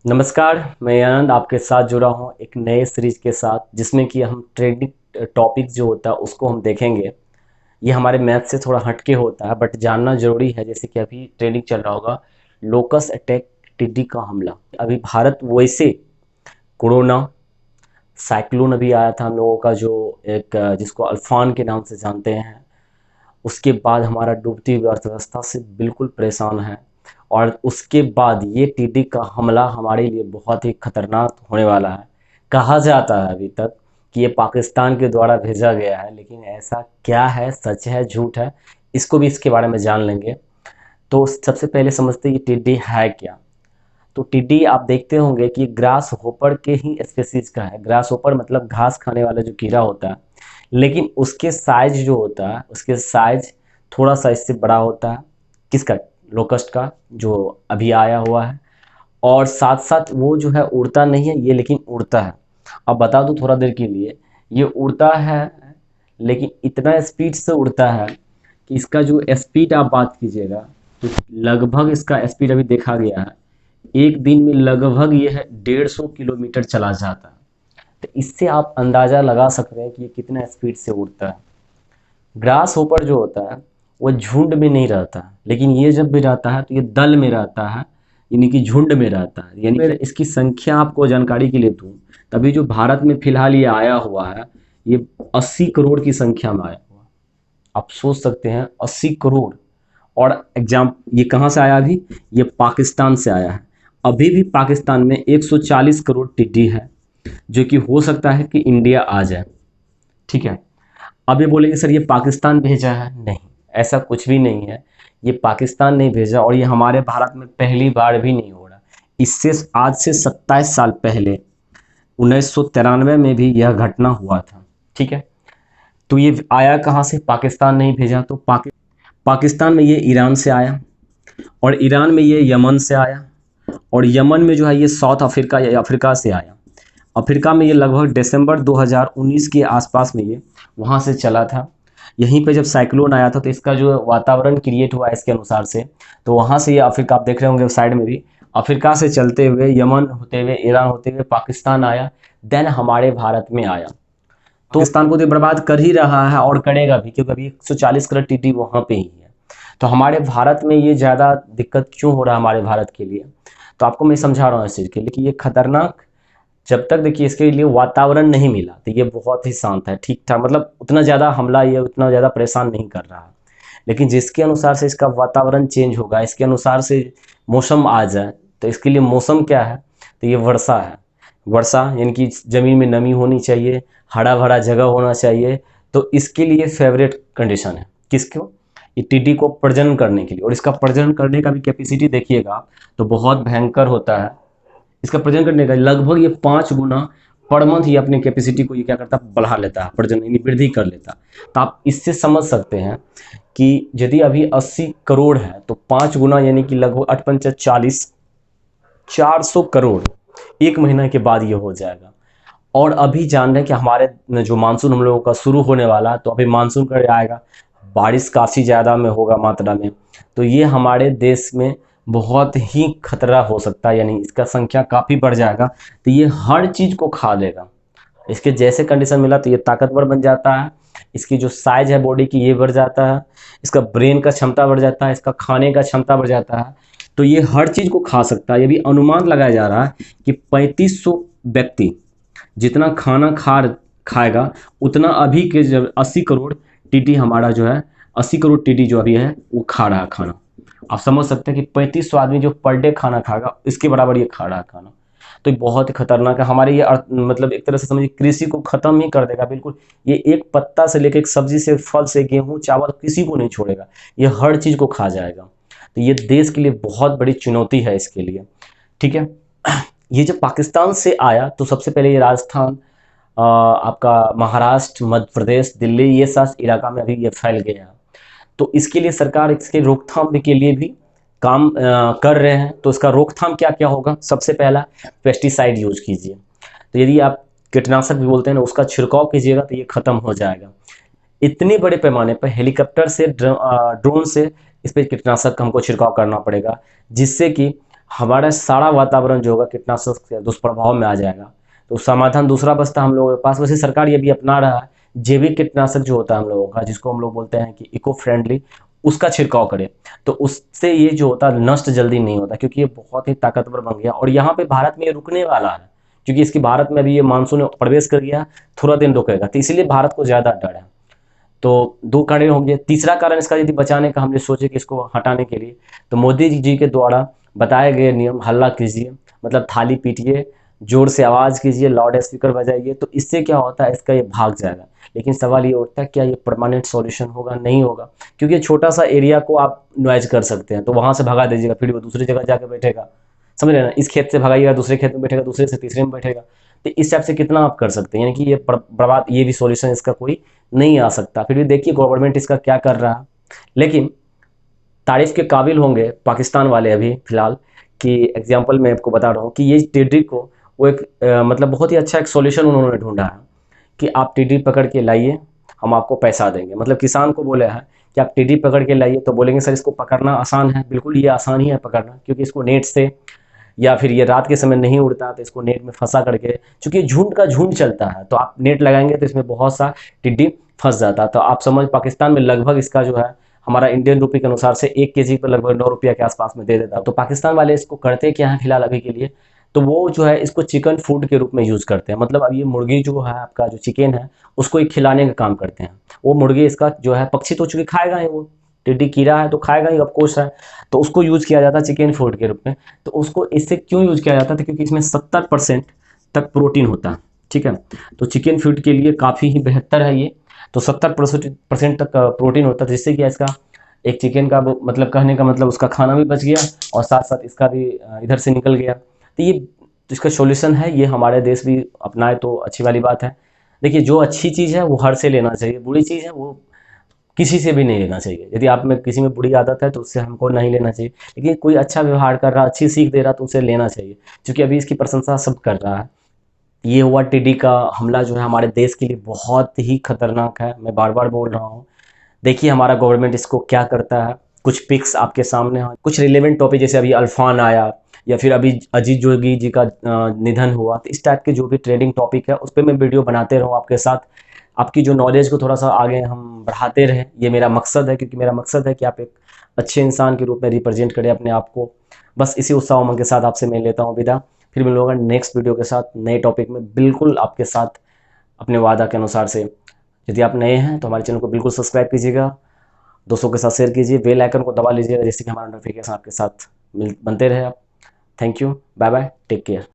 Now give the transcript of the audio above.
नमस्कार, मैं आनंद आपके साथ जुड़ा हूँ एक नए सीरीज के साथ जिसमें कि हम ट्रेंडिंग टॉपिक जो होता है उसको हम देखेंगे। ये हमारे मैथ से थोड़ा हटके होता है बट जानना जरूरी है। जैसे कि अभी ट्रेंडिंग चल रहा होगा लोकस अटैक, टिड्डी का हमला। अभी भारत वैसे कोरोना साइक्लोन अभी आया था हम लोगों का, जो एक जिसको अल्फान के नाम से जानते हैं। उसके बाद हमारा डूबती हुई अर्थव्यवस्था से बिल्कुल परेशान है। और उसके बाद ये टीडी का हमला हमारे लिए बहुत ही खतरनाक होने वाला है। कहा जाता है अभी तक कि ये पाकिस्तान के द्वारा भेजा गया है, लेकिन ऐसा क्या है, सच है झूठ है, इसको भी इसके बारे में जान लेंगे। तो सबसे पहले समझते हैं कि टिड्डी है क्या। तो टिड्डी आप देखते होंगे कि ग्रास होपर के ही स्पेसीज का है। ग्रास होपर मतलब घास खाने वाला जो कीड़ा होता है, लेकिन उसके साइज जो होता है, उसके साइज थोड़ा सा इससे बड़ा होता है। किसका? लोकस्ट का, जो अभी आया हुआ है। और साथ साथ वो जो है उड़ता नहीं है ये, लेकिन उड़ता है। अब बता दूं थोड़ा देर के लिए, ये उड़ता है लेकिन इतना स्पीड से उड़ता है कि इसका जो स्पीड आप बात कीजिएगा तो लगभग इसका स्पीड अभी देखा गया है, एक दिन में लगभग ये है 150 किलोमीटर चला जाता है। तो इससे आप अंदाज़ा लगा सकते हैं कि ये कितना स्पीड से उड़ता है। ग्रास होपर जो होता है वो झुंड में नहीं रहता है, लेकिन ये जब भी रहता है तो ये दल में रहता है, यानी कि झुंड में रहता है। यानी कि इसकी संख्या आपको जानकारी के लिए दूं, तभी जो भारत में फिलहाल ये आया हुआ है, ये 80 करोड़ की संख्या में आया हुआ। आप सोच सकते हैं 80 करोड़। और एग्जाम ये कहाँ से आया? अभी ये पाकिस्तान से आया है। अभी भी पाकिस्तान में 140 करोड़ टिड्डी है, जो कि हो सकता है कि इंडिया आ जाए। ठीक है। अब ये बोलेंगे सर ये पाकिस्तान भेजा है, नहीं, ऐसा कुछ भी नहीं है। ये पाकिस्तान नहीं भेजा और ये हमारे भारत में पहली बार भी नहीं हो रहा। इससे आज से 27 साल पहले 1993 में भी यह घटना हुआ था। ठीक है। तो ये आया कहाँ से? पाकिस्तान नहीं भेजा तो पाकिस्तान में ये ईरान से आया, और ईरान में ये यमन से आया, और यमन में जो है ये साउथ अफ्रीका या अफ्रीका से आया। अफ्रीका में ये लगभग दिसंबर 2019 के आसपास में ये वहाँ से चला था। यहीं पे जब साइक्लोन आया था तो इसका जो वातावरण क्रिएट हुआ इसके अनुसार से, तो वहाँ से ये अफ्रीका आप देख रहे होंगे साइड में भी, अफ्रीका से चलते हुए यमन होते हुए ईरान होते हुए पाकिस्तान आया, देन हमारे भारत में आया। तो पाकिस्तान को तो बर्बाद कर ही रहा है और करेगा भी, क्योंकि अभी 140 करोड़ टीटी वहाँ पे ही है। तो हमारे भारत में ये ज़्यादा दिक्कत क्यों हो रहा है हमारे भारत के लिए? तो आपको मैं समझा रहा हूँ इस चीज़ के लिए कि ये खतरनाक, जब तक देखिए इसके लिए वातावरण नहीं मिला तो ये बहुत ही शांत है, ठीक ठाक, मतलब उतना ज़्यादा हमला ये उतना ज़्यादा परेशान नहीं कर रहा है। लेकिन जिसके अनुसार से इसका वातावरण चेंज होगा, इसके अनुसार से मौसम आ जाए, तो इसके लिए मौसम क्या है? तो ये वर्षा है। वर्षा यानी कि ज़मीन में नमी होनी चाहिए, हरा भरा जगह होना चाहिए। तो इसके लिए फेवरेट कंडीशन है किसको? ये टिड्डी को प्रजनन करने के लिए। और इसका प्रजनन करने का भी कैपेसिटी देखिएगा आप, तो बहुत भयंकर होता है। इसका प्रजनन करने का लगभग ये 5 गुना पर मंथ ये अपने कैपेसिटी को ये क्या करता है, बढ़ा लेता है, प्रजनन यानी वृद्धि कर लेता है। तो आप इससे समझ सकते हैं कि यदि अभी 80 करोड़ है तो 5 गुना यानी कि लगभग 8×5 = 40, 400 करोड़ एक महीना के बाद ये हो जाएगा। और अभी जान रहे हैं कि हमारे जो मानसून हम लोगों का शुरू होने वाला है, तो अभी मानसून कर आएगा, बारिश काफ़ी ज़्यादा में होगा मात्रा में। तो ये हमारे देश में बहुत ही खतरा हो सकता है, यानी इसका संख्या काफ़ी बढ़ जाएगा। तो ये हर चीज़ को खा लेगा। इसके जैसे कंडीशन मिला तो ये ताकतवर बन जाता है, इसकी जो साइज है बॉडी की ये बढ़ जाता है, इसका ब्रेन का क्षमता बढ़ जाता है, इसका खाने का क्षमता बढ़ जाता है। तो ये हर चीज़ को खा सकता है। ये भी अनुमान लगाया जा रहा है कि 3500 व्यक्ति जितना खाना खाएगा उतना अभी के जब 80 करोड़ टीटी हमारा जो है, 80 करोड़ टीटी जो अभी है वो खा रहा है खाना। आप समझ सकते हैं कि 3500 आदमी जो पर डे खाना खाएगा इसके बराबर ये खा रहा है खाना। तो ये बहुत ही खतरनाक है हमारे ये मतलब एक तरह से समझिए कृषि को खत्म ही कर देगा बिल्कुल। ये एक पत्ता से लेकर एक सब्जी से फल से गेहूं चावल किसी को नहीं छोड़ेगा, ये हर चीज़ को खा जाएगा। तो ये देश के लिए बहुत बड़ी चुनौती है इसके लिए। ठीक है। ये जब पाकिस्तान से आया तो सबसे पहले ये राजस्थान, आपका महाराष्ट्र, मध्य प्रदेश, दिल्ली, ये सब इलाका में अभी ये फैल गया। तो इसके लिए सरकार इसके रोकथाम के लिए भी काम कर रहे हैं। तो इसका रोकथाम क्या क्या होगा? सबसे पहला, पेस्टिसाइड यूज कीजिए। तो यदि आप कीटनाशक भी बोलते हैं ना, उसका छिड़काव कीजिएगा तो ये खत्म हो जाएगा। इतने बड़े पैमाने पर हेलीकॉप्टर से ड्रोन से इस पर कीटनाशक हमको छिड़काव करना पड़ेगा, जिससे कि हमारा सारा वातावरण जो होगा कीटनाशक के दुष्प्रभाव में आ जाएगा। तो समाधान दूसरा बचता हम लोगों के पास। वैसे सरकार ये भी अपना रहा है, जैविक कीटनाशक जो होता है हम लोगों का, जिसको हम लोग बोलते हैं कि इको फ्रेंडली, उसका छिड़काव करें। तो उससे ये जो होता है नष्ट जल्दी नहीं होता, क्योंकि ये बहुत ही ताकतवर बन गया और यहाँ पे भारत में ये रुकने वाला है, क्योंकि इसकी भारत में अभी ये मानसून प्रवेश कर गया, थोड़ा दिन रुकेगा, तो इसीलिए भारत को ज़्यादा डर है। तो दो कारण हो गए। तीसरा कारण इसका यदि बचाने का हमने सोचे कि इसको हटाने के लिए, तो मोदी जी के द्वारा बताए गए नियम, हल्ला कीजिए मतलब थाली पीटिए, जोर से आवाज़ कीजिए, लाउड स्पीकर बजाइए, तो इससे क्या होता है, इसका ये भाग जाएगा। लेकिन सवाल ये उठता है क्या ये परमानेंट सॉल्यूशन होगा? नहीं होगा, क्योंकि छोटा सा एरिया को आप नॉइज कर सकते हैं, तो वहाँ से भगा दीजिएगा, फिर वो दूसरी जगह जाकर बैठेगा। समझ रहे हैं ना? इस खेत से भगाइएगा, दूसरे खेत में बैठेगा, दूसरे से तीसरे में बैठेगा। तो इस टाइप से कितना आप कर सकते हैं, यानी कि ये बर्बाद, ये भी सॉल्यूशन इसका कोई नहीं आ सकता। फिर भी देखिए गवर्नमेंट इसका क्या कर रहा है। लेकिन तारीफ के काबिल होंगे पाकिस्तान वाले अभी फिलहाल, कि एग्जांपल मैं आपको बता रहा हूँ कि ये टिड्डी को वो एक मतलब बहुत ही अच्छा एक सॉल्यूशन उन्होंने ढूंढा है कि आप टिड्डी पकड़ के लाइए, हम आपको पैसा देंगे। मतलब किसान को बोले हैं कि आप टिड्डी पकड़ के लाइए, तो बोलेंगे सर इसको पकड़ना आसान है। बिल्कुल ये आसान ही है पकड़ना, क्योंकि इसको नेट से, या फिर ये रात के समय नहीं उड़ता, तो इसको नेट में फंसा करके, चूंकि झुंड का झुंड चलता है, तो आप नेट लगाएंगे तो इसमें बहुत सा टिड्डी फंस जाता है। तो आप समझ, पाकिस्तान में लगभग इसका जो है हमारा इंडियन रुपये के अनुसार से 1 केजी पर लगभग 9 रुपया के आसपास में दे देता है। तो पाकिस्तान वाले इसको करते क्या है फिलहाल अभी के लिए, तो वो जो है इसको चिकन फूड के रूप में यूज़ करते हैं। मतलब अब ये मुर्गी जो है आपका, जो चिकन है, उसको एक खिलाने का काम करते हैं। वो मुर्गी इसका जो है, पक्षी तो चूंकि खाएगा ही, वो टिड्डी कीड़ा है तो खाएगा ही, ऑफ कोर्स है। तो उसको यूज़ किया जाता है चिकन फूड के रूप में। तो उसको इससे क्यों यूज़ किया जाता था, क्योंकि इसमें 70% तक प्रोटीन होता है। ठीक है, तो चिकन फूड के लिए काफ़ी ही बेहतर है ये। तो 70% तक प्रोटीन होता है, जिससे कि इसका एक चिकन का मतलब कहने का मतलब उसका खाना भी बच गया और साथ साथ इसका भी इधर से निकल गया। तो ये इसका सॉल्यूशन है, ये हमारे देश भी अपनाए तो अच्छी वाली बात है। देखिए जो अच्छी चीज़ है वो हर से लेना चाहिए, बुरी चीज़ है वो किसी से भी नहीं लेना चाहिए। यदि आप में किसी में बुरी आदत है तो उससे हमको नहीं लेना चाहिए, लेकिन कोई अच्छा व्यवहार कर रहा, अच्छी सीख दे रहा, तो उसे लेना चाहिए, क्योंकि अभी इसकी प्रशंसा सब कर रहा है। ये हुआ टिड्डी का हमला, जो है हमारे देश के लिए बहुत ही खतरनाक है, मैं बार बार बोल रहा हूँ। देखिए हमारा गवर्नमेंट इसको क्या करता है। कुछ पिक्स आपके सामने हैं, कुछ रिलेवेंट टॉपिक, जैसे अभी अल्फान आया, या फिर अभी अजीत जोगी जी का निधन हुआ, तो इस टाइप के जो भी ट्रेंडिंग टॉपिक है उस पर मैं वीडियो बनाते रहूँ आपके साथ। आपकी जो नॉलेज को थोड़ा सा आगे हम बढ़ाते रहें, ये मेरा मकसद है, क्योंकि मेरा मकसद है कि आप एक अच्छे इंसान के रूप में रिप्रेजेंट करें अपने आप को। बस इसी उत्साह उमंग के साथ आपसे मैं लेता हूँ विदा। फिर मिलूंगा नेक्स्ट वीडियो के साथ, नए टॉपिक में, बिल्कुल आपके साथ अपने वादा के अनुसार से। यदि आप नए हैं तो हमारे चैनल को बिल्कुल सब्सक्राइब कीजिएगा, दोस्तों के साथ शेयर कीजिए, बेल आइकन को दबा लीजिएगा, जिससे कि हमारा नोटिफिकेशन आपके साथ बनते रहे। आप, thank you, bye bye, take care.